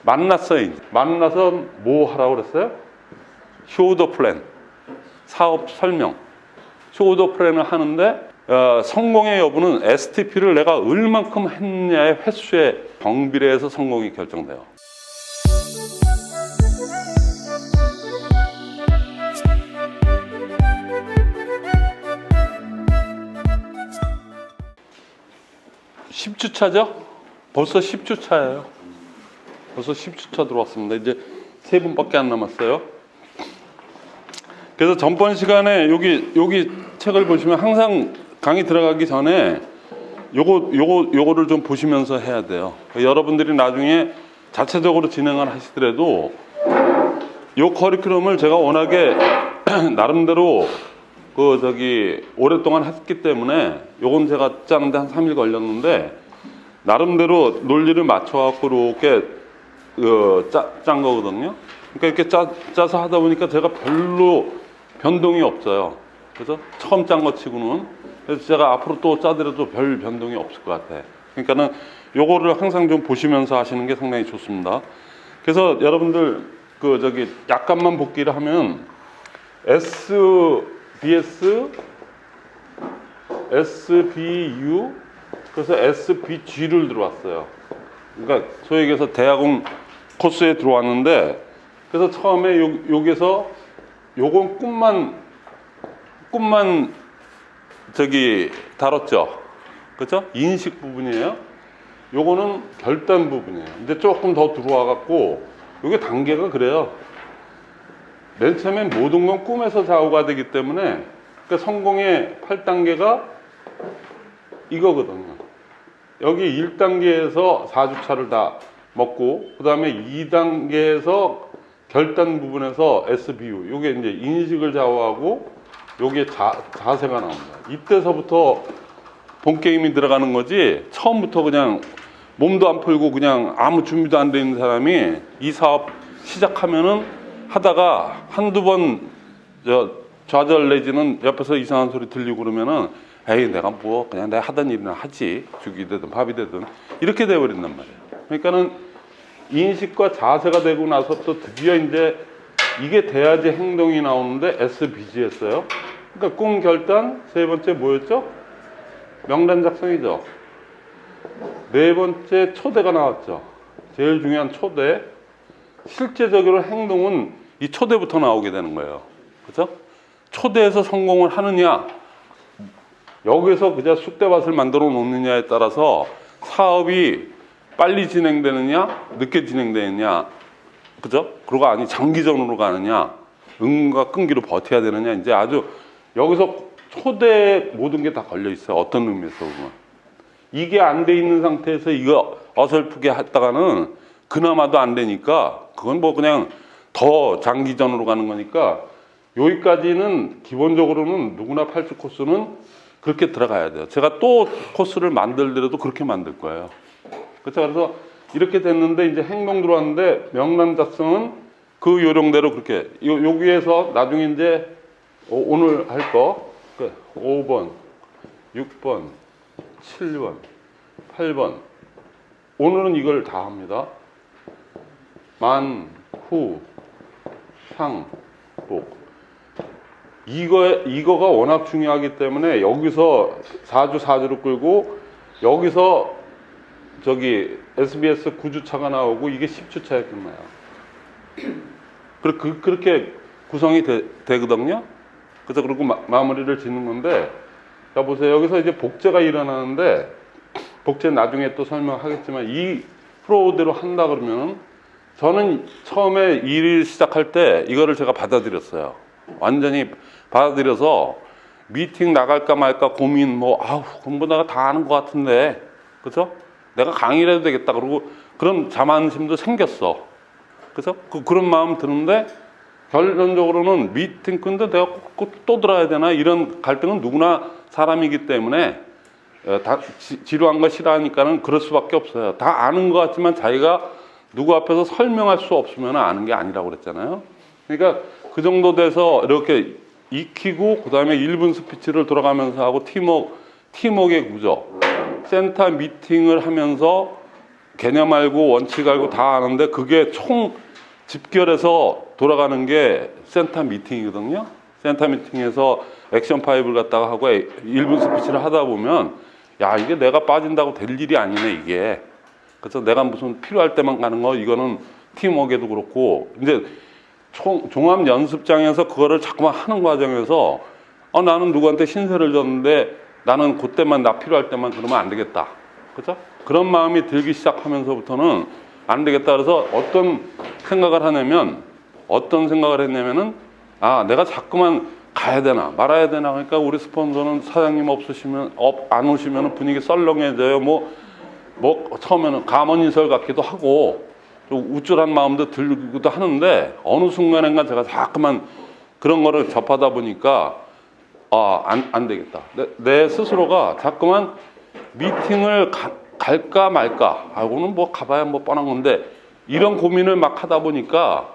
만났어요. 이제. 만나서 뭐 하라고 그랬어요? 쇼더 플랜, 사업 설명. 쇼더 플랜을 하는데 성공의 여부는 STP를 내가 얼만큼 했냐의 횟수에 정비례해서 성공이 결정돼요. (10주차죠) 벌써 10주차예요. 벌써 10주차 들어왔습니다. 이제 3분밖에 안 남았어요. 그래서 전번 시간에 여기 책을 보시면 항상 강의 들어가기 전에 요거를 좀 보시면서 해야 돼요. 여러분들이 나중에 자체적으로 진행을 하시더라도 요 커리큘럼을 제가 워낙에 나름대로 오랫동안 했기 때문에 요건 제가 짜는데 한 3일 걸렸는데 나름대로 논리를 맞춰갖고 이렇게 짠 거거든요. 그러니까 이렇게 짜서 하다 보니까 제가 별로 변동이 없어요. 그래서 처음 짠 거 치고는. 그래서 제가 앞으로 또 짜더라도 별 변동이 없을 것 같아. 그러니까는 요거를 항상 좀 보시면서 하시는 게 상당히 좋습니다. 그래서 여러분들 약간만 복기를 하면 SBS, SBU, 그래서 SBG를 들어왔어요. 그러니까 소위 얘기해서 대학원 코스에 들어왔는데, 그래서 처음에 여기서 요건 꿈만 다뤘죠. 그렇죠? 인식 부분이에요. 요거는 결단 부분이에요. 이제 조금 더 들어와 갖고 요게 단계가 그래요. 맨 처음엔 모든 건 꿈에서 좌우가 되기 때문에, 그러니까 성공의 8단계가 이거거든요. 여기 1단계에서 4주차를 다 먹고, 그 다음에 2단계에서 결단 부분에서 SBU, 요게 이제 인식을 좌우하고, 요게 자세가 나옵니다. 이때서부터 본 게임이 들어가는 거지, 처음부터 그냥 몸도 안 풀고 그냥 아무 준비도 안 돼 있는 사람이 이 사업 시작하면은 하다가 한두 번 좌절 내지는 옆에서 이상한 소리 들리고 그러면은 에이 내가 뭐 그냥 내가 하던 일이나 하지, 죽이 되든 밥이 되든 이렇게 돼버린단 말이에요. 그러니까는 인식과 자세가 되고 나서 또 드디어 이제 이게 돼야지 행동이 나오는데 SBG였어요. 그러니까 꿈 결단, 세 번째 뭐였죠? 명단 작성이죠. 네 번째 초대가 나왔죠. 제일 중요한 초대. 실제적으로 행동은 이 초대부터 나오게 되는 거예요. 그렇죠? 초대에서 성공을 하느냐, 여기서 그냥 쑥대밭을 만들어 놓느냐에 따라서 사업이 빨리 진행되느냐, 늦게 진행되느냐, 그죠? 그리고 아니 장기전으로 가느냐, 응과 끈기로 버텨야 되느냐, 이제 아주 여기서 초대에 모든 게 다 걸려 있어요. 어떤 의미에서 보면. 이게 안 돼 있는 상태에서 이거 어설프게 했다가는 그나마도 안 되니까 그건 뭐 그냥 더 장기전으로 가는 거니까 여기까지는 기본적으로는 누구나 8주 코스는 그렇게 들어가야 돼요. 제가 또 코스를 만들더라도 그렇게 만들 거예요. 그렇죠? 그래서 이렇게 됐는데 이제 행동 들어왔는데 명단 작성은 그 요령대로 그렇게 여기에서 나중에 이제 오늘 할 거 5번, 6번, 7번, 8번 오늘은 이걸 다 합니다. 만, 후, 상, 복 이거가 워낙 중요하기 때문에 여기서 4주를 끌고 여기서 SBS 9주차가 나오고 이게 10주차에 끝나요. 그렇게 구성이 되거든요. 그래서 그리고 마무리를 짓는 건데, 자 보세요. 여기서 이제 복제가 일어나는데, 복제 나중에 또 설명하겠지만 이 프로대로 한다 그러면 저는 처음에 일을 시작할 때 이거를 제가 받아들였어요. 완전히 받아들여서 미팅 나갈까 말까 고민 그럼 내가 다 아는 것 같은데, 그죠? 내가 강의를 해도 되겠다. 그러고 그런 자만심도 생겼어. 그래서 그런 마음 드는데 결론적으로는 미팅 근데 내가 꼭 또 들어야 되나 이런 갈등은 누구나 사람이기 때문에 다 지루한 거 싫어하니까는 그럴 수밖에 없어요. 다 아는 것 같지만 자기가 누구 앞에서 설명할 수 없으면 아는 게 아니라고 그랬잖아요. 그러니까 그 정도 돼서 이렇게 익히고 그 다음에 1분 스피치를 돌아가면서 하고 팀워크의 구조, 센터 미팅을 하면서 개념 알고 원칙 알고 다 아는데 그게 총 집결해서 돌아가는 게 센터 미팅이거든요. 센터 미팅에서 액션 5를 갖다가 하고 1분 스피치를 하다 보면 야, 이게 내가 빠진다고 될 일이 아니네, 이게. 그래서 내가 무슨 필요할 때만 가는 거, 이거는 팀워크에도 그렇고, 이제 종합 연습장에서 그거를 자꾸만 하는 과정에서 나는 누구한테 신세를 졌는데 나는 그때만 나 필요할 때만 그러면 안 되겠다. 그죠? 그런 마음이 들기 시작하면서부터는 안 되겠다. 그래서 어떤 생각을 했냐면은 아, 내가 자꾸만 가야 되나 말아야 되나. 그러니까 우리 스폰서는 사장님 안 오시면 분위기 썰렁해져요. 뭐 처음에는 감언인설 같기도 하고 좀 우쭐한 마음도 들기도 하는데 어느 순간인가 제가 자꾸만 그런 거를 접하다 보니까 안 되겠다. 내 스스로가 자꾸만 미팅을 갈까 말까 하고는 뭐 가봐야 뭐 뻔한 건데 이런 고민을 막 하다 보니까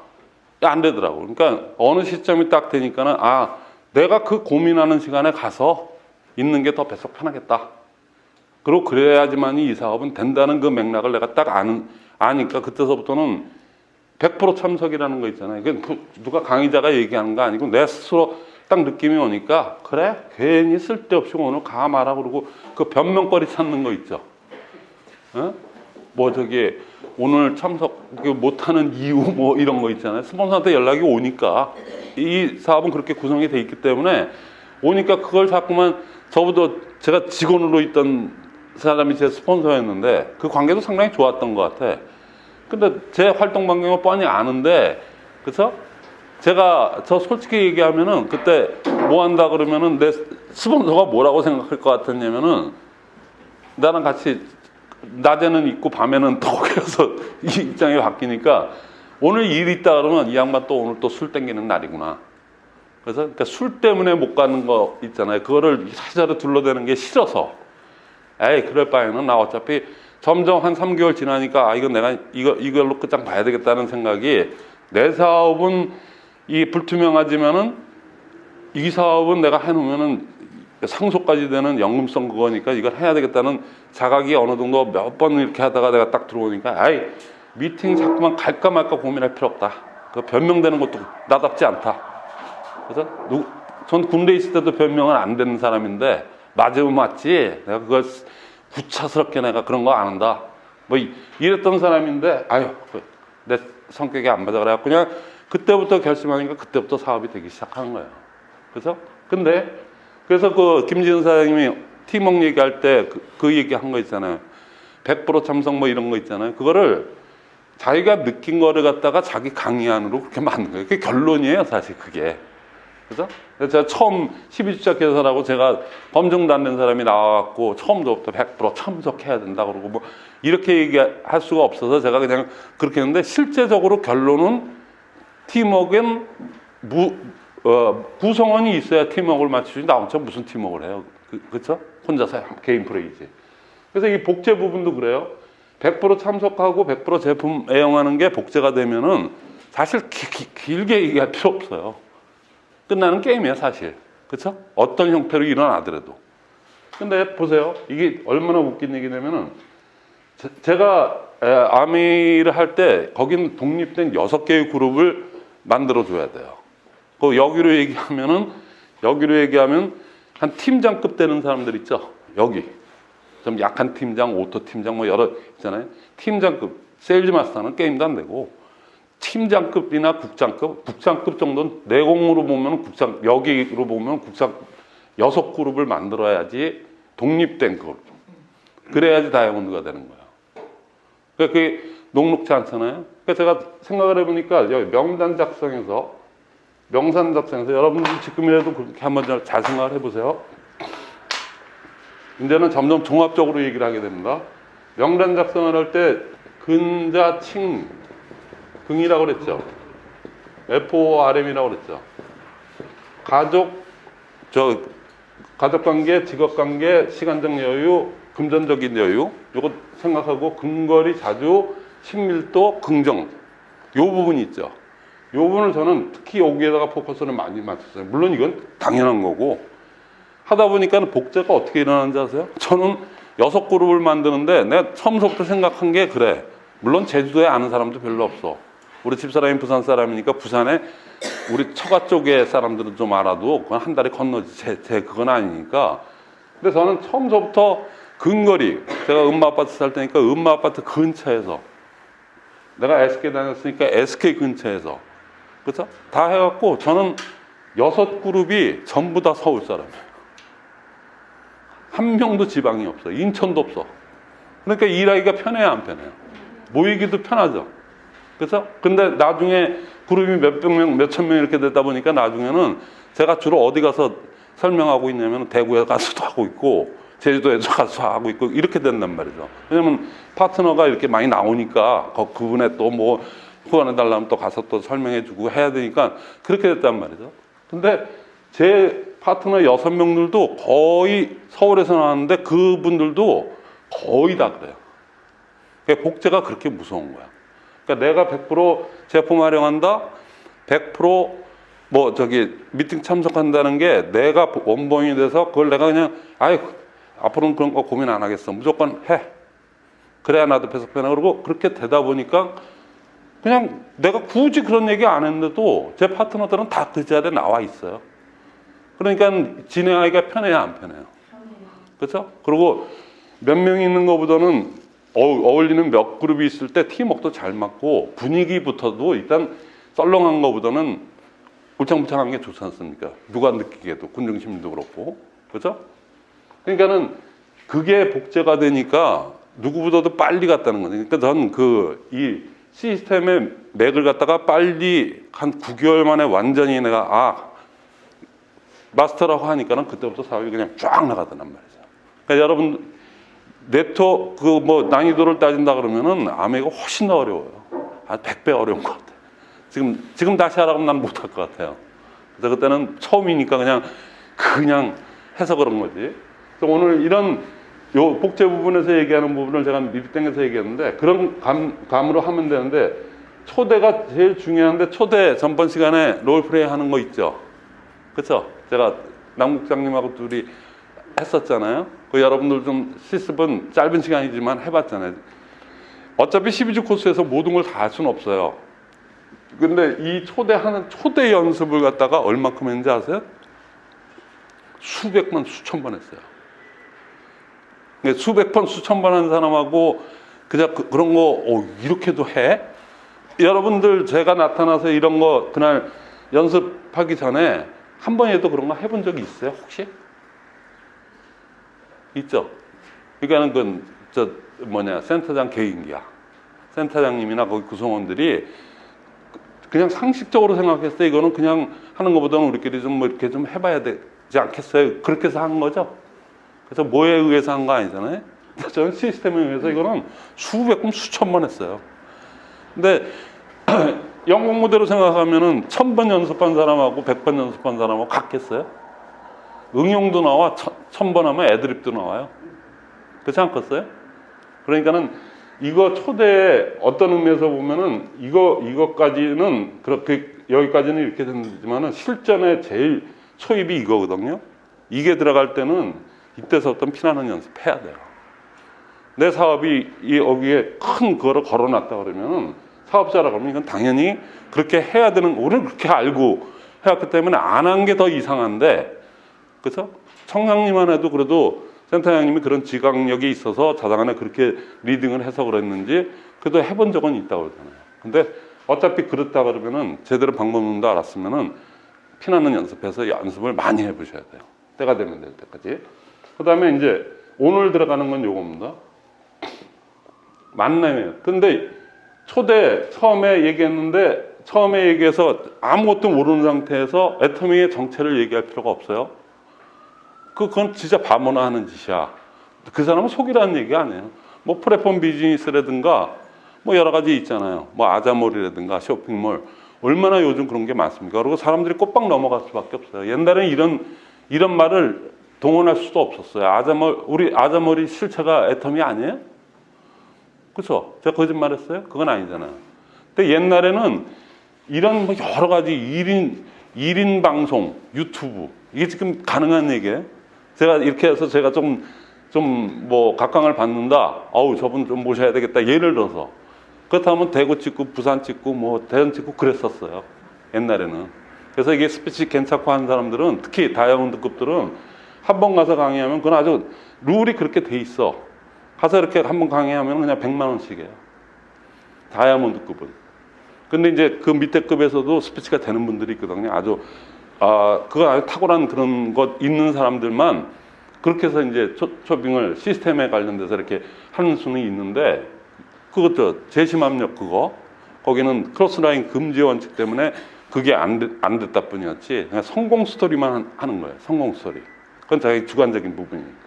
안 되더라고. 그러니까 어느 시점이 딱 되니까는 내가 그 고민하는 시간에 가서 있는 게 더 뱃속 편하겠다. 그리고 그래야지만 이 사업은 된다는 그 맥락을 내가 딱 아니까 그때서부터는 100% 참석이라는 거 있잖아요. 누가 강의자가 얘기하는 거 아니고 내 스스로 딱 느낌이 오니까 그래? 괜히 쓸데없이 오늘 가 마라 그러고 그 변명거리 찾는 거 있죠. 오늘 참석 못하는 이유 뭐 이런 거 있잖아요. 스폰서한테 연락이 오니까 이 사업은 그렇게 구성이 돼 있기 때문에 오니까 그걸 자꾸만 저보다 제가 직원으로 있던 사람이 제 스폰서였는데 그 관계도 상당히 좋았던 것 같아. 근데 제 활동 반경을 뻔히 아는데 그래서 제가 솔직히 얘기하면은 그때 뭐 한다 그러면은 내 스폰서가 뭐라고 생각할 것 같았냐면은 나랑 같이 낮에는 있고 밤에는 더 그래서 이 입장이 바뀌니까 오늘 일 있다 그러면 이 양반 또 오늘 또 술 땡기는 날이구나. 그래서 그러니까 술 때문에 못 가는 거 있잖아요. 그거를 사자로 둘러대는 게 싫어서 그럴 바에는 나 어차피 점점 한 3개월 지나니까 이건 내가 이걸로 끝장 봐야 되겠다는 생각이 내 사업은 이 불투명하지만은 이 사업은 내가 해놓으면은 상속까지 되는 연금성 그거니까 이걸 해야 되겠다는 자각이 어느 정도 몇 번 이렇게 하다가 내가 딱 들어오니까 미팅 자꾸만 갈까 말까 고민할 필요 없다. 그 변명되는 것도 나답지 않다. 그래서 전 군대 있을 때도 변명은 안 되는 사람인데 맞으면 맞지 내가 그걸 구차스럽게 내가 그런 거 안 한다. 뭐 이랬던 사람인데 내 성격이 안 맞아 그래갖고 그냥 그때부터 결심하니까 그때부터 사업이 되기 시작하는 거예요. 그래서 그 김지은 사장님이 팀워크 얘기할 때 그 얘기한 거 있잖아요. 100% 참석 뭐 이런 거 있잖아요. 그거를 자기가 느낀 거를 갖다가 자기 강의안으로 그렇게 만든 거예요. 그게 결론이에요, 사실 그게. 그죠? 그래서 제가 처음 12주차 개설하고 제가 검증도 안 된 사람이 나와갖고 처음부터 100% 참석해야 된다 그러고 뭐 이렇게 얘기할 수가 없어서 제가 그냥 그렇게 했는데 실제적으로 결론은 팀워크는 구성원이 있어야 팀워크를 맞추지 나 혼자 무슨 팀워크를 해요. 그렇죠? 혼자서 개인 플레이지. 그래서 이 복제 부분도 그래요. 100% 참석하고 100% 제품 애용하는 게 복제가 되면은 사실 길게 얘기할 필요 없어요. 끝나는 게임이에요, 사실. 그렇죠? 어떤 형태로 일어나더라도. 근데 보세요. 이게 얼마나 웃긴 얘기냐면은 제가 아미를 할 때 거긴 독립된 6개의 그룹을 만들어 줘야 돼요. 그 여기로 얘기하면 한 팀장급 되는 사람들 있죠. 여기 좀 약한 팀장, 오토 팀장 뭐 여러 있잖아요. 팀장급, 세일즈 마스터는 게임도 안 되고 팀장급이나 국장급 정도는 내공으로 보면 여기로 보면 국장 6그룹을 만들어야지 독립된 그룹. 그래야지 다이아몬드가 되는 거예요. 그러니까 그게 녹록지 않잖아요. 그러니까 제가 생각을 해보니까 여기 명산 작성에서 여러분들 지금이라도 그렇게 한번 잘 생각을 해보세요. 이제는 점점 종합적으로 얘기를 하게 됩니다. 명단 작성을 할 때 근자, 칭, 긍이라고 그랬죠. FORM이라고 그랬죠. 가족관계, 직업관계, 시간적 여유, 금전적인 여유 이거 생각하고 근거리, 자주, 친밀도, 긍정 요 부분이 있죠. 요 부분을 저는 특히 여기에다가 포커스를 많이 맞췄어요. 물론 이건 당연한 거고 하다 보니까 복제가 어떻게 일어나는지 아세요? 저는 6그룹을 만드는데 내가 처음부터 생각한 게 그래. 물론 제주도에 아는 사람도 별로 없어. 우리 집사람이 부산 사람이니까 부산에 우리 처가 쪽의 사람들은 좀 알아도 그건 한 달에 건너지. 제 그건 아니니까. 근데 저는 처음부터 근거리, 제가 음마아파트 살 때니까 음마아파트 근처에서, 내가 SK 다녔으니까 SK 근처에서, 그렇죠? 다 해갖고 저는 6그룹이 전부 다 서울 사람이에요. 한 명도 지방이 없어. 인천도 없어. 그러니까 일하기가 편해요, 안 편해요? 모이기도 편하죠. 그래서 근데 나중에 그룹이 몇백 명, 몇천 명 이렇게 되다 보니까 나중에는 제가 주로 어디 가서 설명하고 있냐면 대구에 가서도 하고 있고 제주도에서 가서 하고 있고 이렇게 된단 말이죠. 왜냐면 파트너가 이렇게 많이 나오니까 그분에 또 뭐 후원해 달라면 또 가서 또 설명해 주고 해야 되니까 그렇게 됐단 말이죠. 근데 제 파트너 6명들도 거의 서울에서 나왔는데 그분들도 거의 다 그래요. 그러니까 복제가 그렇게 무서운 거야. 그러니까 내가 100% 제품 활용한다, 100% 뭐 저기 미팅 참석한다는 게 내가 원본이 돼서 그걸 내가 그냥 아이 앞으로는 그런 거 고민 안 하겠어. 무조건 해. 그래야 나도 배속되나. 그러고 그렇게 되다 보니까 그냥 내가 굳이 그런 얘기 안 했는데도 제 파트너들은 다 그 자리에 나와 있어요. 그러니까 진행하기가 편해요, 안 편해요? 그렇죠? 그리고 몇 명이 있는 것보다는 어울리는 몇 그룹이 있을 때 팀워크도 잘 맞고 분위기부터도 일단 썰렁한 것보다는 울창불창한 게 좋지 않습니까? 누가 느끼게도 군중심리도 그렇고, 그렇죠? 그러니까는 그게 복제가 되니까 누구보다도 빨리 갔다는 거죠. 그러니까 저는 이 시스템의 맥을 갖다가 빨리 한 9개월 만에 완전히 내가 마스터라고 하니까는 그때부터 사업이 그냥 쫙 나가더란 말이죠. 그러니까 여러분 네트워크 뭐 난이도를 따진다 그러면은 아메가 훨씬 더 어려워요. 한 100배 어려운 것 같아요. 지금 다시 하라고 난 못할 것 같아요. 그래서 그때는 처음이니까 그냥 해서 그런 거지. 그래서 오늘 이런 요 복제 부분에서 얘기하는 부분을 제가 밑땡겨서 얘기했는데 그런 감으로 하면 되는데 초대가 제일 중요한데 초대 전번 시간에 롤플레이 하는 거 있죠. 그렇죠? 제가 남국장님하고 둘이 했었잖아요. 그 여러분들 좀 실습은 짧은 시간이지만 해봤잖아요. 어차피 12주 코스에서 모든 걸 다 할 수는 없어요. 근데 이 초대 연습을 갖다가 얼마큼 했는지 아세요? 수백 번, 수천 번 했어요. 수백 번, 수천 번 한 사람하고 그냥 그런 거 이렇게도 해? 여러분들 제가 나타나서 이런 거 그날 연습하기 전에 한 번에도 그런 거 해본 적이 있어요? 혹시? 있죠? 그러니까는 센터장 개인기야. 센터장님이나 거기 구성원들이 그냥 상식적으로 생각했을 때 이거는 그냥 하는 것보다는 우리끼리 좀 뭐 이렇게 좀 해봐야 되지 않겠어요? 그렇게 해서 한 거죠. 그래서 뭐에 의해서 한 거 아니잖아요. 저는 시스템에 의해서 이거는 수백 번, 수천 번 했어요. 근데 영국 모델로 생각하면은 1000번 연습한 사람하고 100번 연습한 사람하고 같겠어요? 응용도 나와, 1000번 하면 애드립도 나와요. 그렇지 않겠어요? 그러니까는 이거 초대에 어떤 의미에서 보면은 이것까지는 그렇게 여기까지는 이렇게 되지만은 실전에 제일 초입이 이거거든요. 이게 들어갈 때는 이때서부터 피나는 연습해야 돼요. 내 사업이 여기에 큰 거를 걸어놨다 그러면은 사업자라고 하면 이건 당연히 그렇게 해야 되는, 우리는 그렇게 알고 해왔기 때문에 안 한 게 더 이상한데, 그렇죠? 청장님만 해도 그래도 센터장님이 그런 지각력이 있어서 자당안에 그렇게 리딩을 해서 그랬는지 그래도 해본 적은 있다고 그러잖아요. 근데 어차피 그렇다 그러면은 제대로 방법론도 알았으면은 피나는 연습해서 연습을 많이 해보셔야 돼요. 때가 되면 될 때까지. 그 다음에 이제 오늘 들어가는 건 요겁니다. 만남이에요. 근데 초대 처음에 얘기해서 아무것도 모르는 상태에서 애터미의 정체를 얘기할 필요가 없어요. 그건 진짜 바보나 하는 짓이야. 그 사람은 속이라는 얘기 아니에요. 뭐 플랫폼 비즈니스라든가 뭐 여러 가지 있잖아요. 뭐 아자몰이라든가 쇼핑몰. 얼마나 요즘 그런 게 많습니까? 그리고 사람들이 꽃빵 넘어갈 수밖에 없어요. 옛날에는 이런 말을 동원할 수도 없었어요. 우리 아자몰이 실체가 애터미 아니에요? 그렇죠? 제가 거짓말했어요? 그건 아니잖아요. 근데 옛날에는 이런 뭐 여러 가지 1인 방송, 유튜브 이게 지금 가능한 얘기예요. 제가 이렇게 해서 제가 좀 좀 뭐 각광을 받는다. 어우, 저분 좀 모셔야 되겠다. 예를 들어서. 그렇다면 대구 찍고 부산 찍고 뭐 대전 찍고 그랬었어요. 옛날에는. 그래서 이게 스피치 괜찮고 하는 사람들은, 특히 다이아몬드급들은 한 번 가서 강의하면 그건 아주 룰이 그렇게 돼 있어. 가서 이렇게 한 번 강의하면 그냥 100만 원씩이에요. 다이아몬드급은. 근데 이제 그 밑에 급에서도 스피치가 되는 분들이 있거든요. 아주 그거 아주 탁월한 그런 것 있는 사람들만 그렇게 해서 이제 초빙을 시스템에 관련돼서 이렇게 하는 수는 있는데, 그것도 재심압력 그거 거기는 크로스라인 금지 원칙 때문에 그게 안 됐다 뿐이었지, 그냥 성공 스토리만 하는 거예요. 성공 스토리. 그건 자기 주관적인 부분이니까.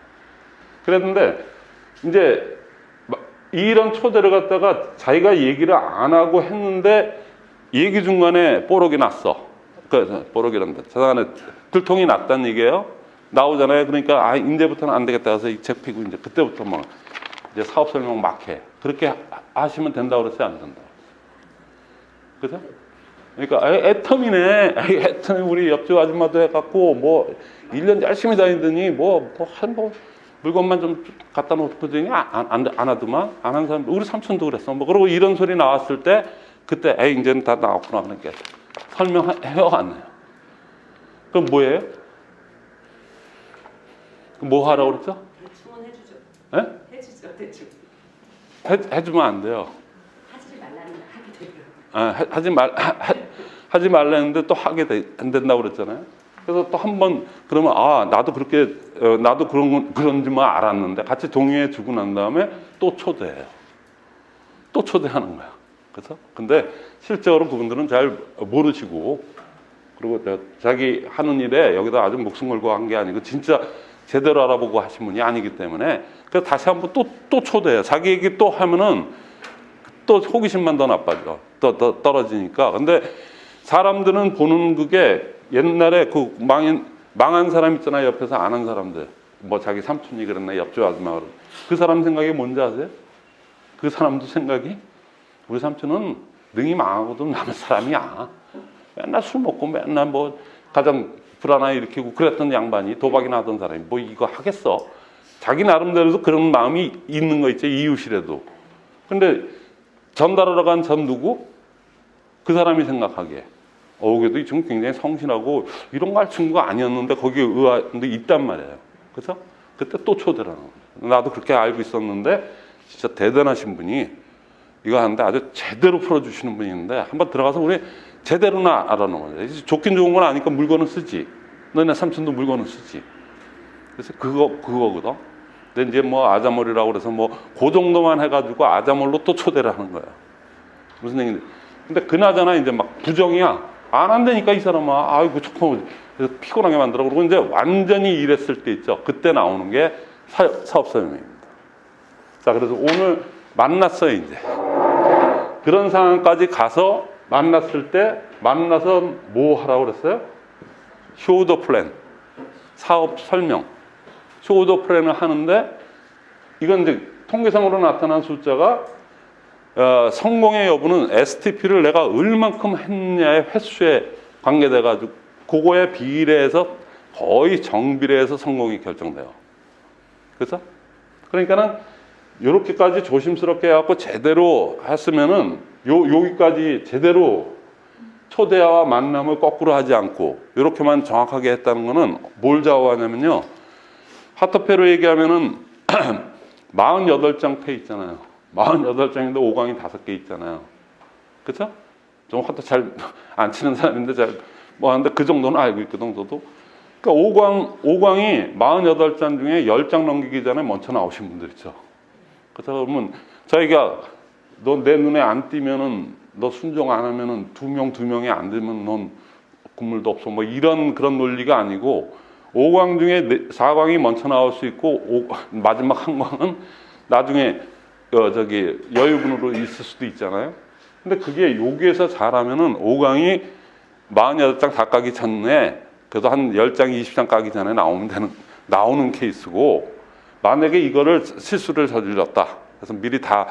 그랬는데 이제 이런 초대를 갖다가 자기가 얘기를 안 하고 했는데 얘기 중간에 뽀록이 났어. 그래서 뽀록이란다. 저 안에 들통이 났다는 얘기예요. 나오잖아요. 그러니까 이제부터는 안 되겠다 해서 이 책 피고 이제 그때부터 막 이제 사업 설명 막 해. 그렇게 하시면 된다고 그랬어요? 안 된다고 그래서? 그러니까 애텀이네. 애텀이 우리 옆집 아줌마도 해갖고 뭐 1년 열심히 다니더니 뭐 물건만 좀 갖다 놓고더니 안 하더만. 안 한 사람, 우리 삼촌도 그랬어. 뭐 그러고 이런 소리 나왔을 때 그때 이제는 다 나왔구나. 그러니까 설명해요, 안 해요? 그럼 뭐예요? 뭐 하라고 그랬죠? 대충은 해주죠. 예? 해주죠, 대충. 해주면 안 돼요. 하지 말라는 하게 돼요. 하지 말라는데 또 안 된다고 그랬잖아요. 그래서 또 한 번 그러면 나도 그렇게 나도 그런지만 알았는데 같이 동의해 주고 난 다음에 또 초대해요. 또 초대하는 거야. 그래서 근데 실제로 그분들은 잘 모르시고, 그리고 자기 하는 일에 여기다 아주 목숨 걸고 한 게 아니고 진짜 제대로 알아보고 하신 분이 아니기 때문에 그래서 다시 한번 또 초대해요. 자기 얘기 또 하면은 또 호기심만 더 나빠져. 더 떨어지니까. 근데 사람들은 보는 그게 옛날에 그 망한 사람 있잖아요. 옆에서 안 한 사람들. 뭐 자기 삼촌이 그랬나 옆집 아줌마가 그랬나. 그 사람 생각이 뭔지 아세요? 그 사람도 생각이 우리 삼촌은 능이 망하고도 남은 사람이야. 맨날 술 먹고 맨날 뭐 가정 불안하 일으키고 그랬던 양반이, 도박이나 하던 사람이 뭐 이거 하겠어? 자기 나름대로도 그런 마음이 있는 거 있죠. 이웃이라도. 근데 전달하러 간 전 누구? 그 사람이 생각하기에 그래도 이 친구 굉장히 성실하고 이런 거 할 친구가 아니었는데 거기에 의아한데 있단 말이에요. 그래서 그때 또 초대를 하는 거예요. 나도 그렇게 알고 있었는데 진짜 대단하신 분이 이거 하는데 아주 제대로 풀어주시는 분이 있는데 한번 들어가서 우리 제대로나 알아놓은 거죠. 좋긴 좋은 건 아니까 물건은 쓰지. 너네 삼촌도 물건은 쓰지. 그래서 그거거든. 근데 이제 뭐 아자몰이라고 그래서 뭐 그 정도만 해가지고 아자몰로 또 초대를 하는 거야. 무슨 얘기인데. 근데 그나저나 이제 막 부정이야. 안 한다니까 이 사람아. 아이고 조금 그래서 피곤하게 만들어. 그러고 이제 완전히 일했을 때 있죠. 그때 나오는 게 사업 설명입니다. 자, 그래서 오늘 만났어요 이제. 그런 상황까지 가서 만났을 때 만나서 뭐 하라고 그랬어요? 쇼 더 플랜. 사업 설명. 쇼 더 플랜을 하는데 이건 이제 통계상으로 나타난 숫자가 성공의 여부는 STP를 내가 얼만큼 했냐의 횟수에 관계돼 가지고 그거에 비례해서 거의 정비례해서 성공이 결정돼요. 그래서 그러니까는 이렇게까지 조심스럽게 해갖고 제대로 했으면은 여기까지 제대로 초대와 만남을 거꾸로 하지 않고 이렇게만 정확하게 했다는 거는 뭘 좌우하냐면요. 하트페로 얘기하면은 48장 패 있잖아요. 48장인데 5강이 5개 있잖아요. 그렇죠? 좀 하트 잘 안 치는 사람인데 잘 뭐 하는데 그 정도는 알고 있거든 저도. 그러니까 5강이 48장 중에 10장 넘기기 전에 먼저 나오신 분들 있죠. 그래서 그러면 자기가 너 내 눈에 안 띄면은 너 순종 안 하면은 두 명이 안 되면 넌 국물도 없어. 뭐 이런 그런 논리가 아니고 5강 중에 4강이 먼저 나올 수 있고 마지막 한 강은 나중에 여유분으로 있을 수도 있잖아요. 근데 그게 여기에서 잘하면은 5강이 48장 다 까기 전에 그래도 한 10장, 20장 까기 전에 나오는 케이스고, 만약에 이거를 실수를 저질렀다. 그래서 미리 다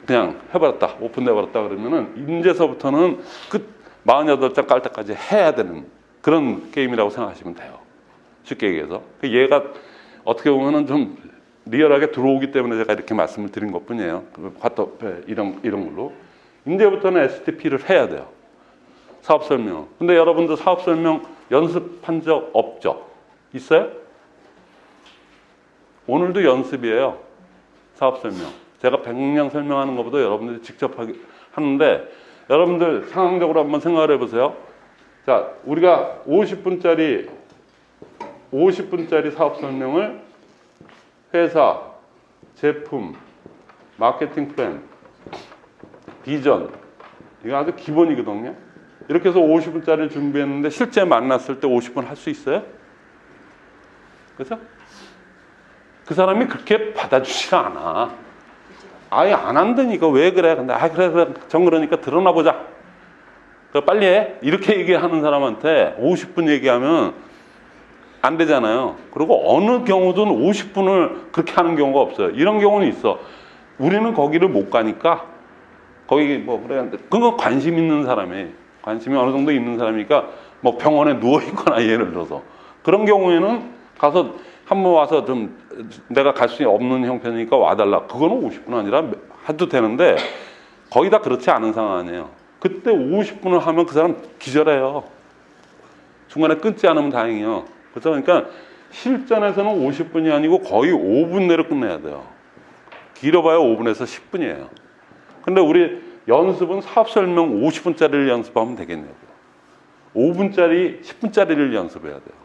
그냥 해버렸다. 오픈해버렸다. 그러면은 이제서부터는 그 48장 깔 때까지 해야 되는 그런 게임이라고 생각하시면 돼요. 쉽게 얘기해서. 얘가 어떻게 보면은 좀 리얼하게 들어오기 때문에 제가 이렇게 말씀을 드린 것 뿐이에요. 화투 이런 걸로. 이제부터는 STP를 해야 돼요. 사업 설명. 근데 여러분들 사업 설명 연습한 적 없죠? 있어요? 오늘도 연습이에요. 사업 설명. 제가 100명 설명하는 것보다 여러분들이 직접 하는데 여러분들 상황적으로 한번 생각을 해보세요. 자, 우리가 50분짜리 사업 설명을 회사, 제품, 마케팅 플랜, 비전, 이거 아주 기본이거든요. 이렇게 해서 50분짜리를 준비했는데 실제 만났을 때 50분 할 수 있어요? 그렇죠? 그 사람이 그렇게 받아주지 않아. 아예 안 한다니까 왜 그래? 근데 그래 정 그러니까 드러나 보자. 빨리 해. 이렇게 얘기하는 사람한테 50분 얘기하면 안 되잖아요. 그리고 어느 경우든 50분을 그렇게 하는 경우가 없어요. 이런 경우는 있어. 우리는 거기를 못 가니까 거기 뭐 그래. 그건 관심 있는 사람이 관심이 어느 정도 있는 사람이니까 뭐 병원에 누워 있거나 예를 들어서 그런 경우에는 가서 한번 와서 좀 내가 갈 수 없는 형편이니까 와달라. 그거는 50분 아니라 해도 되는데 거의 다 그렇지 않은 상황 아니에요. 그때 50분을 하면 그 사람 기절해요. 중간에 끊지 않으면 다행이에요. 그렇죠? 그러니까 실전에서는 50분이 아니고 거의 5분 내로 끝내야 돼요. 길어봐야 5분에서 10분이에요. 근데 우리 연습은 사업 설명 50분짜리를 연습하면 되겠냐고요. 5분짜리, 10분짜리를 연습해야 돼요.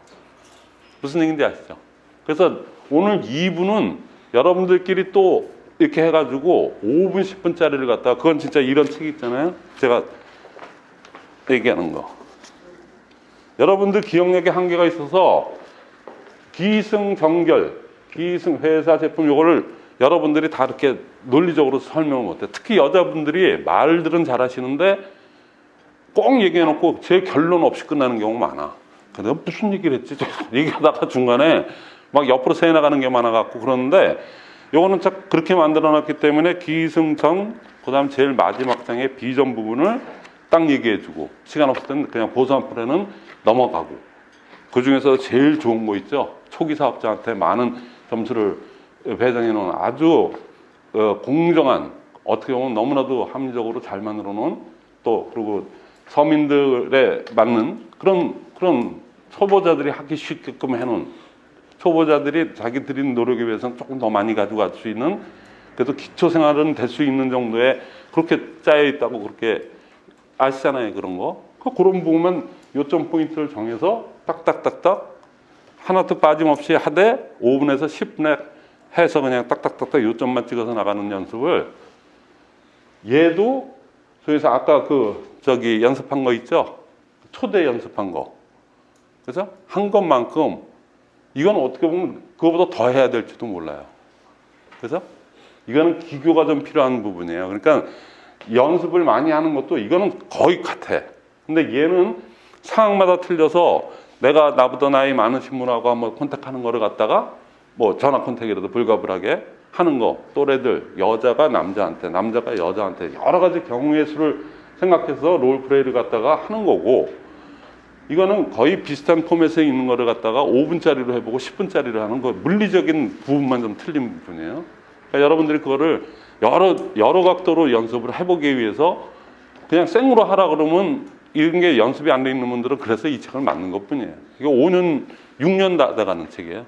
무슨 얘기인지 아시죠? 그래서 오늘 2부는 여러분들끼리 또 이렇게 해가지고 5분, 10분짜리를 갖다가 그건 진짜 이런 책 있잖아요. 제가 얘기하는 거. 여러분들 기억력에 한계가 있어서 기승전결, 회사 제품 요거를 여러분들이 다 이렇게 논리적으로 설명을 못해요. 특히 여자분들이 말들은 잘하시는데 꼭 얘기해놓고 제 결론 없이 끝나는 경우 많아. 내가 무슨 얘기를 했지? 얘기하다가 중간에 막 옆으로 새 나가는 게 많아갖고 그러는데 요거는 딱 그렇게 만들어놨기 때문에 기승전, 그 다음 제일 마지막 장의 비전 부분을 딱 얘기해주고 시간 없을 때는 그냥 보상 프레는 넘어가고 그 중에서 제일 좋은 거 있죠? 초기 사업자한테 많은 점수를 배정해 놓은 아주 공정한 어떻게 보면 너무나도 합리적으로 잘 만들어 놓은 또 그리고 서민들에 맞는 그런 초보자들이 하기 쉽게끔 해놓은 초보자들이 자기들이 노력에 비해서는 조금 더 많이 가져갈 수 있는 그래도 기초 생활은 될 수 있는 정도의 그렇게 짜여 있다고 그렇게 아시잖아요. 그런 거. 그런 부분만 요점 포인트를 정해서 딱딱딱딱 하나도 빠짐없이 하되 5분에서 10분에 해서 그냥 딱딱딱딱 요점만 찍어서 나가는 연습을 얘도 그래서 아까 저기 연습한 거 있죠? 초대 연습한 거. 그래서 한 것만큼 이건 어떻게 보면 그거보다 더 해야 될지도 몰라요. 그래서 이거는 기교가 좀 필요한 부분이에요. 그러니까 연습을 많이 하는 것도 이거는 거의 같아. 근데 얘는 상황마다 틀려서 내가 나보다 나이 많으신 분하고 한번 컨택하는 거를 갖다가 뭐 전화 컨택이라도 불가불하게 하는 거 또래들 여자가 남자한테 남자가 여자한테 여러 가지 경우의 수를 생각해서 롤플레이를 갖다가 하는 거고 이거는 거의 비슷한 포맷에 있는 거를 갖다가 5분짜리로 해보고 10분짜리로 하는 거 물리적인 부분만 좀 틀린 부분이에요. 그러니까 여러분들이 그거를 여러 각도로 연습을 해보기 위해서 그냥 생으로 하라 그러면 이런 게 연습이 안 돼 있는 분들은 그래서 이 책을 만든 것 뿐이에요. 이거 5년, 6년 다 돼가는 책이에요.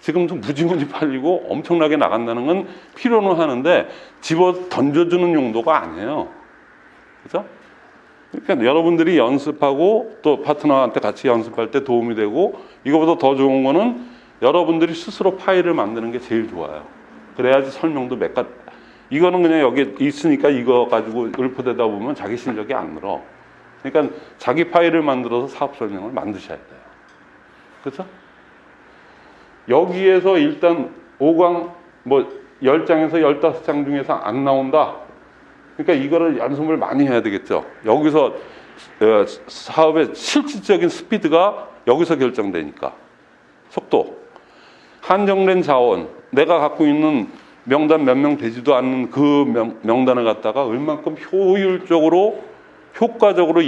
지금도 무지무지 팔리고 엄청나게 나간다는 건 필요는 하는데 집어 던져주는 용도가 아니에요. 그죠? 그러니까 여러분들이 연습하고 또 파트너한테 같이 연습할 때 도움이 되고 이거보다 더 좋은 거는 여러분들이 스스로 파일을 만드는 게 제일 좋아요. 그래야지 설명도 몇 가지. 이거는 그냥 여기 있으니까 이거 가지고 읊어대다 보면 자기 실력이 안 늘어. 그러니까 자기 파일을 만들어서 사업 설명을 만드셔야 돼요. 그렇죠? 여기에서 일단 5강 뭐 10장에서 15장 중에서 안 나온다. 그러니까 이거를 연습을 많이 해야 되겠죠. 여기서 사업의 실질적인 스피드가 여기서 결정되니까. 속도. 한정된 자원. 내가 갖고 있는 명단 몇 명 되지도 않는 그 명단을 갖다가 얼만큼 효율적으로 효과적으로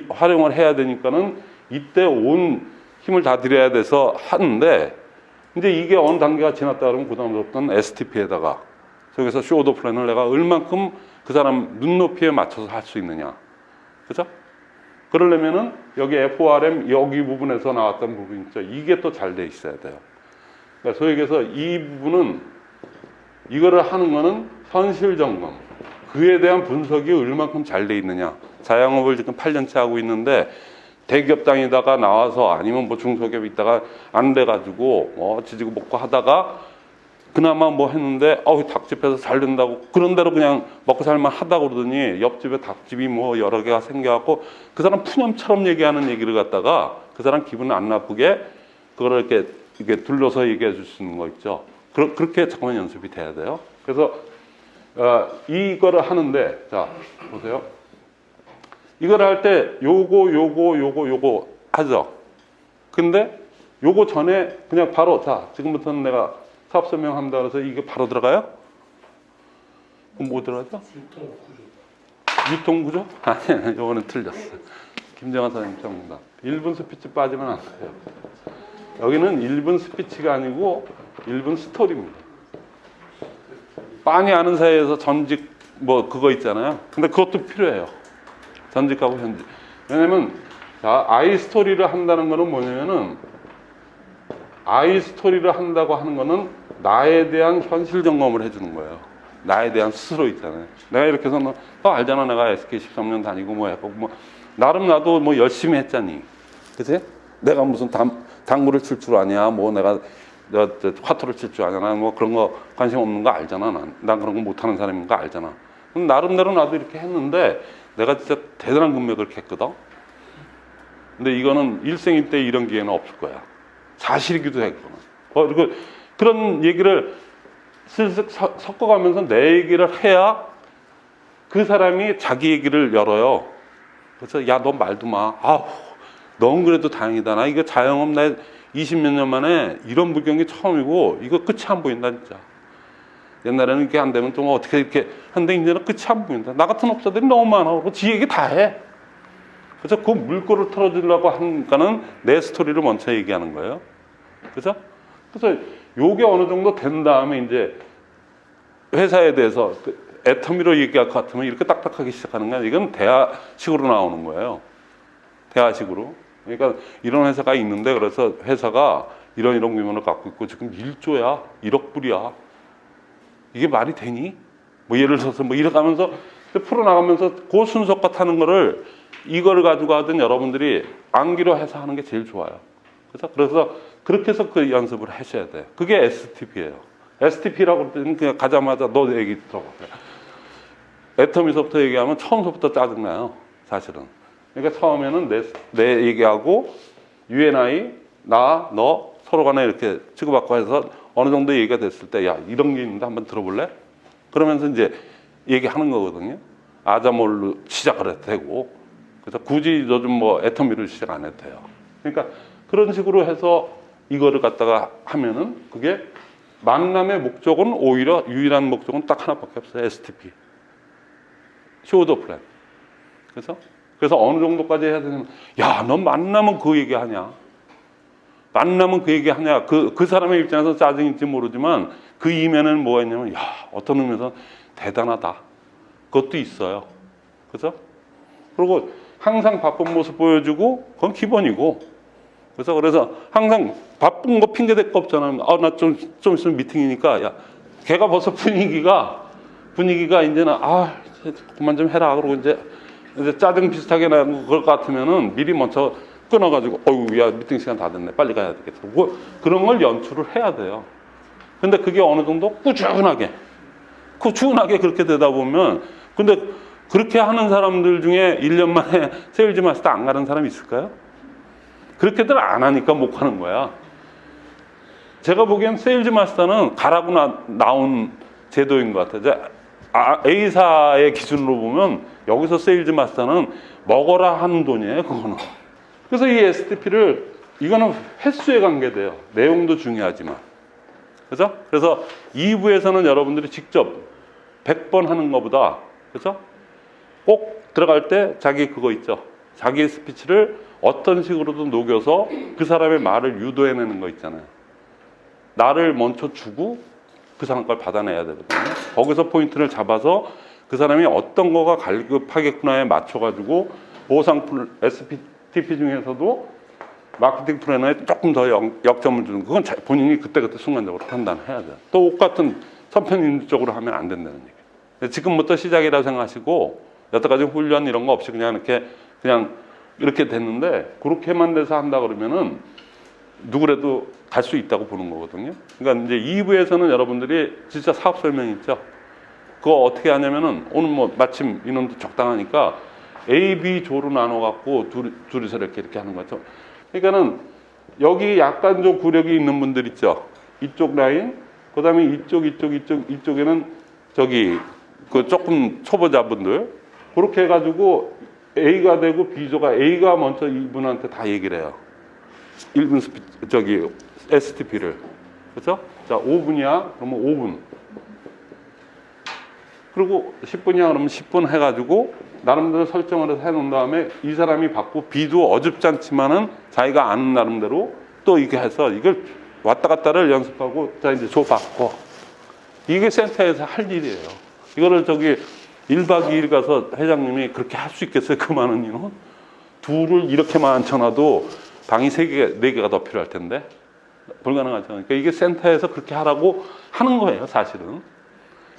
활용을 해야 되니까는 이때 온 힘을 다 들여야 돼서 하는데 이제 이게 어느 단계가 지났다 그러면 그다음부터는 STP에다가 저기서 쇼더 플랜을 내가 얼만큼 그 사람 눈높이에 맞춰서 할 수 있느냐. 그죠? 그러려면은 여기 FORM 여기 부분에서 나왔던 부분 있죠. 이게 또 잘 돼 있어야 돼요. 그러니까 소위 얘기해서 이 부분은 이거를 하는 거는 현실 점검. 그에 대한 분석이 얼만큼 잘 돼 있느냐. 자영업을 지금 8년째 하고 있는데 대기업 다니다가 나와서 아니면 뭐 중소기업 있다가 안 돼가지고 지지고 먹고 하다가 그나마 뭐 했는데 닭집에서 잘 된다고 그런 대로 그냥 먹고 살만 하다고 그러더니 옆집에 닭집이 뭐 여러 개가 생겨갖고 그 사람 푸념처럼 얘기하는 얘기를 갖다가 그 사람 기분 안 나쁘게 그거를 이렇게 둘러서 얘기해 줄 수 있는 거 있죠. 그렇게 잠깐만 연습이 돼야 돼요. 그래서 이거를 하는데 자 보세요. 이걸 할 때 요거 하죠. 근데 요거 전에 그냥 바로 자 지금부터는 내가 사업 설명한다 그래서 이게 바로 들어가요? 그럼 뭐 들어가죠? 유통구조? 아니, 요거는 틀렸어. 김정환 사장님 정답. 1분 스피치 빠지면 안 돼요. 여기는 1분 스피치가 아니고 1분 스토리입니다. 빤히 아는 사이에서 전직 뭐 그거 있잖아요. 근데 그것도 필요해요. 전직하고 현직. 왜냐면 자, 아이 스토리를 한다는 거는 뭐냐면은 아이 스토리를 한다고 하는 거는 나에 대한 현실 점검을 해주는 거예요. 나에 대한 스스로 있잖아요. 내가 이렇게 해서 너 알잖아. 내가 SK 13년 다니고 뭐 했고 뭐 나름 나도 뭐 열심히 했잖니. 그치? 내가 무슨 당구를 칠 줄 아냐. 뭐 내가 화투를 칠 줄 아냐. 난 뭐 그런 거 관심 없는 거 알잖아. 난 그런 거 못하는 사람인 거 알잖아. 나름대로 나도 이렇게 했는데 내가 진짜 대단한 금맥을 했거든. 근데 이거는 일생일 때 이런 기회는 없을 거야. 사실이기도 했거든. 그리고 그런 얘기를 슬슬 섞어가면서 내 얘기를 해야 그 사람이 자기 얘기를 열어요. 그래서 야, 너 말도 마. 넌 그래도 다행이다. 나 이거 자영업 나 20몇 년 만에 이런 불경이 처음이고 이거 끝이 안 보인다 진짜. 옛날에는 이렇게 안 되면 좀 어떻게 이렇게 한데 이제는 끝이 안 보인다. 나 같은 업자들이 너무 많아. 그리고 지 얘기 다 해. 그래서 그 물꼬를 털어주려고 하니까는 내 스토리를 먼저 얘기하는 거예요. 그죠? 그래서 요게 어느 정도 된 다음에 이제 회사에 대해서 애터미로 얘기할 것 같으면 이렇게 딱딱하게 시작하는 거야. 이건 대화식으로 나오는 거예요. 대화식으로. 그러니까 이런 회사가 있는데 그래서 회사가 이런 규모를 갖고 있고 지금 1조야. 1억 불이야. 이게 말이 되니? 뭐 예를 들어서 뭐 이렇게 하면서 풀어나가면서 그 순서껏 하는 거를 이걸 가지고 하든 여러분들이 암기로 해서 하는 게 제일 좋아요. 그래서 그렇게 해서 그 연습을 하셔야 돼요. 그게 STP예요. STP라고 그러면 그냥 가자마자 너 얘기 들어봐. 애터미서부터 얘기하면 처음부터 짜증나요. 사실은. 그러니까 처음에는 내 얘기하고 UNI, 나, 너 서로 간에 이렇게 치고받고 해서 어느 정도 얘기가 됐을 때 야, 이런 게 있는데 한번 들어볼래? 그러면서 이제 얘기하는 거거든요. 아자몰로 시작을 해도 되고 그래서 굳이 요즘 뭐 애터미를 시작 안 해도 돼요. 그러니까 그런 식으로 해서 이거를 갖다가 하면은 그게 만남의 목적은 오히려 유일한 목적은 딱 하나밖에 없어요. STP. 쇼더 플랜. 그래서 어느 정도까지 해야 되냐면 야, 너 만나면 그 얘기 하냐? 만나면 그 얘기 하냐? 그 사람의 입장에서 짜증일지 모르지만 그 이면에는 뭐가 있냐면 야, 어떤 의미에서 대단하다. 그것도 있어요. 그리고 항상 바쁜 모습 보여주고 그건 기본이고 그래서 항상 바쁜 거 핑계 댈 거 없잖아. 나 좀 있으면 미팅이니까 야, 걔가 벌써 분위기가 이제는 그만 좀 해라. 그러고 이제 짜증 비슷하게 나고 그럴 것 같으면은 미리 먼저 끊어가지고 야, 미팅 시간 다 됐네. 빨리 가야 되겠다. 뭐 그런 걸 연출을 해야 돼요. 근데 그게 어느 정도 꾸준하게 그렇게 되다 보면 근데 그렇게 하는 사람들 중에 1년 만에 세일즈 마스터 안 가는 사람이 있을까요? 그렇게들 안 하니까 못 가는 거야. 제가 보기엔 세일즈 마스터는 가라고 나온 제도인 것 같아요. A사의 기준으로 보면 여기서 세일즈 마스터는 먹어라 하는 돈이에요. 그거는. 그래서 이 STP를 이거는 횟수에 관계돼요. 내용도 중요하지만. 그래서 2부에서는 여러분들이 직접 100번 하는 것보다 꼭 들어갈 때 자기 그거 있죠. 자기 스피치를 어떤 식으로든 녹여서 그 사람의 말을 유도해내는 거 있잖아요. 나를 먼저 주고 그 사람 걸 받아내야 되거든요. 거기서 포인트를 잡아서 그 사람이 어떤 거가 갈급하겠구나에 맞춰가지고 보상 STP 중에서도 마케팅 플래너에 조금 더 역점을 주는, 그건 본인이 그때그때 순간적으로 판단해야 돼요. 또 똑같은 선편인적으로 하면 안 된다는 얘기예요. 지금부터 시작이라고 생각하시고 여태까지 훈련 이런 거 없이 그냥 이렇게 됐는데, 그렇게만 돼서 한다 그러면은 누구라도 갈 수 있다고 보는 거거든요. 그러니까 이제 2부에서는 여러분들이 진짜 사업 설명 있죠. 그거 어떻게 하냐면은 오늘 뭐 마침 인원도 적당하니까 A, B 조로 나눠 갖고 둘이서 이렇게 하는 거죠. 그러니까는 여기 약간 좀 구력이 있는 분들 있죠. 이쪽 라인, 그다음에 이쪽에는 저기 그 조금 초보자분들, 그렇게 해가지고 A가 되고 B조가, A가 먼저 이분한테 다 얘기를 해요. 1분 STP를. 그렇죠? 자, 5분이야. 그러면 5분. 그리고 10분이야. 그러면 10분 해가지고 나름대로 설정을 해서 해놓은 다음에 이 사람이 받고, B도 어줍지 않지만은 자기가 아는 나름대로 또 이렇게 해서 이걸 왔다 갔다를 연습하고, 자, 이제 조 받고. 이게 센터에서 할 일이에요. 이거를 저기 1박 2일 가서 회장님이 그렇게 할 수 있겠어요? 그 많은 인원? 둘을 이렇게만 앉혀놔도 방이 3개, 4개가 더 필요할 텐데. 불가능하죠. 그러니까 이게 센터에서 그렇게 하라고 하는 거예요, 사실은.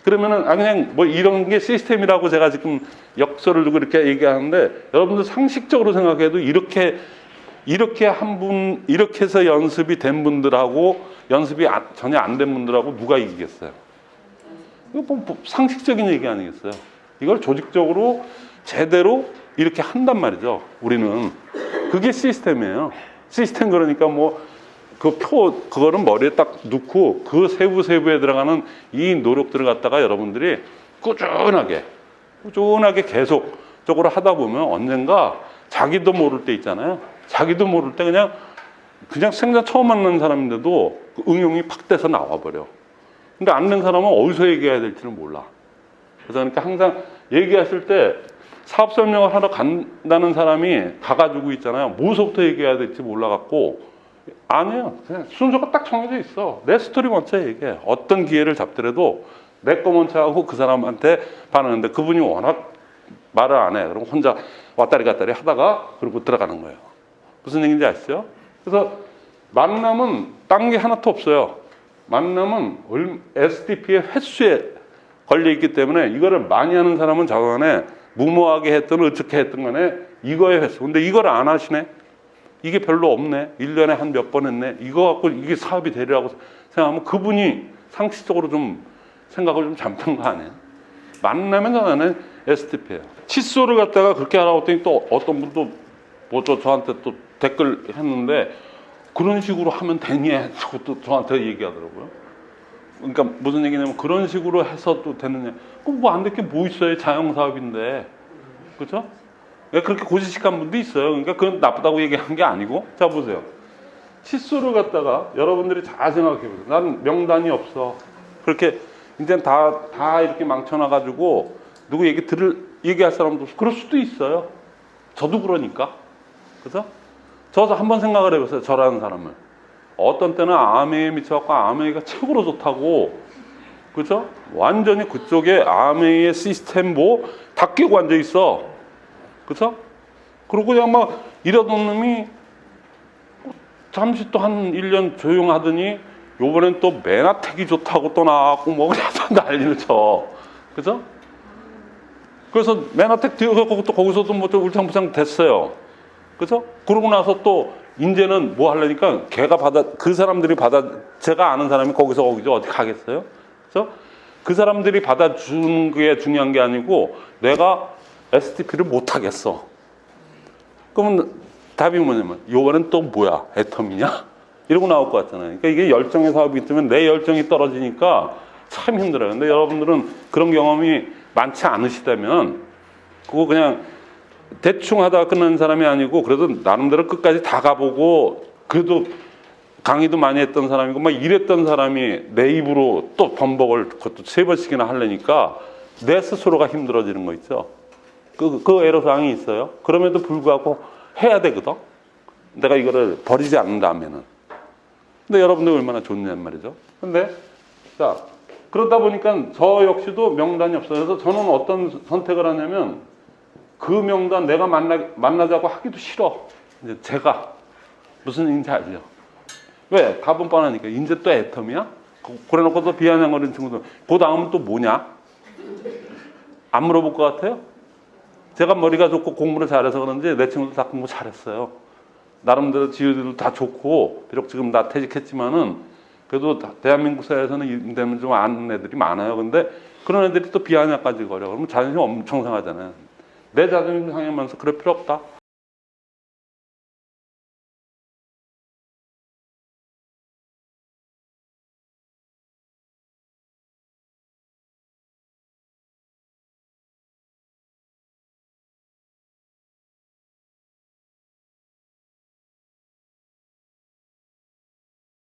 그러면은, 그냥 뭐 이런 게 시스템이라고 제가 지금 역설을 두고 이렇게 얘기하는데, 여러분들 상식적으로 생각해도 이렇게 해서 연습이 된 분들하고 연습이 전혀 안 된 분들하고 누가 이기겠어요? 이거 뭐 상식적인 얘기 아니겠어요? 이걸 조직적으로 제대로 이렇게 한단 말이죠. 우리는 그게 시스템이에요. 시스템, 그러니까 뭐 그거는 머리에 딱 넣고 그 세부에 들어가는 이 노력들을 갖다가 여러분들이 꾸준하게 계속적으로 하다 보면 언젠가 자기도 모를 때 있잖아요. 자기도 모를 때 그냥 생전 처음 만난 사람인데도 그 응용이 팍 돼서 나와버려. 근데 안 된 사람은 어디서 얘기해야 될지는 몰라. 그래서 그러니까 항상 얘기하실 때 사업 설명을 하러 간다는 사람이 가가지고 있잖아요. 뭐서부터 얘기해야 될지 몰라갖고, 아니에요. 그냥 순서가 딱 정해져 있어. 내 스토리 먼저 얘기해. 어떤 기회를 잡더라도 내 거 먼저 하고 그 사람한테 반응하는데, 그분이 워낙 말을 안 해. 그럼 혼자 왔다리 갔다리 하다가 그러고 들어가는 거예요. 무슨 얘기인지 아시죠? 그래서 만남은 딴 게 하나도 없어요. 만남은 STP의 횟수에 걸려있기 때문에, 이거를 많이 하는 사람은 저간에 무모하게 했든 어떻게 했든 간에 이거의 횟수. 근데 이걸 안 하시네? 이게 별로 없네? 1년에 한 몇 번 했네? 이거 갖고 이게 사업이 되리라고 생각하면 그분이 상식적으로 좀 생각을 좀 잘못한 거 아니에요? 만나면 저는 STP예요. 칫솔을 갖다가 그렇게 하라고 했더니 또 어떤 분도 뭐 저한테 또 댓글 했는데, 그런 식으로 하면 되니? 또 저한테 얘기하더라고요. 그러니까 무슨 얘기냐면, 그런 식으로 해서 또 되느냐. 그럼 뭐 안 될 게 뭐 있어요? 자영사업인데. 그렇죠? 그렇게 고지식한 분도 있어요. 그러니까 그건 나쁘다고 얘기한 게 아니고. 자, 보세요. 칫솔을 갖다가 여러분들이 잘 생각해 보세요. 난 명단이 없어. 그렇게 이제 다 이렇게 망쳐놔가지고 누구 얘기할 사람도 없어. 그럴 수도 있어요. 저도 그러니까. 그죠? 저도 한번 생각을 해보세요. 저라는 사람을. 어떤 때는 아메이에 미쳐갖고 아메이가 최고로 좋다고. 그죠? 완전히 그쪽에 아메이의 시스템 뭐 다 끼고 앉아있어. 그죠? 그리고 그냥 막 이러던 놈이 잠시 또 한 1년 조용하더니 요번엔 또 메나텍이 좋다고 또 나왔고 뭐 그래서 난리를 쳐. 그죠? 그래서 메나텍 뛰어가고 또 거기서도 뭐 좀 울창부창 됐어요. 그죠? 그러고 나서 또 이제는 뭐 하려니까 그 사람들이 제가 아는 사람이 거기서 어디 가겠어요? 그래서 그 사람들이 받아주는 게 중요한 게 아니고 내가 STP를 못 하겠어. 그러면 답이 뭐냐면, 요번엔 또 뭐야? 애텀이냐? 이러고 나올 것 같잖아요. 그러니까 이게 열정의 사업이기 때문에 내 열정이 떨어지니까 참 힘들어요. 근데 여러분들은 그런 경험이 많지 않으시다면, 그거 그냥 대충 하다가 끝나는 사람이 아니고, 그래도 나름대로 끝까지 다 가보고, 그래도 강의도 많이 했던 사람이고, 막 이랬던 사람이 내 입으로 또 번복을 그것도 3번씩이나 하려니까 내 스스로가 힘들어지는 거 있죠. 그 애로사항이 있어요. 그럼에도 불구하고 해야 되거든. 내가 이거를 버리지 않는다면은. 근데 여러분들 얼마나 좋냔 말이죠. 근데 자 그러다 보니까 저 역시도 명단이 없어요. 그래서 저는 어떤 선택을 하냐면 그 명단 내가 만나자고 하기도 싫어. 이제 제가 무슨 얘기인지 알죠? 왜? 답은 뻔하니까. 이제 또 애텀이야? 그래놓고 또 비아냥거리는 친구들. 그 다음은 또 뭐냐? 안 물어볼 것 같아요? 제가 머리가 좋고 공부를 잘해서 그런지 내 친구들 다 공부 잘했어요. 나름대로 지휘들도 다 좋고, 비록 지금 다 퇴직했지만은, 그래도 대한민국 사회에서는 이되면 좀 아는 애들이 많아요. 근데 그런 애들이 또 비아냥까지 거려. 그러면 자존심 엄청 상하잖아요. 내 자존심 상하면서 그럴 필요 없다.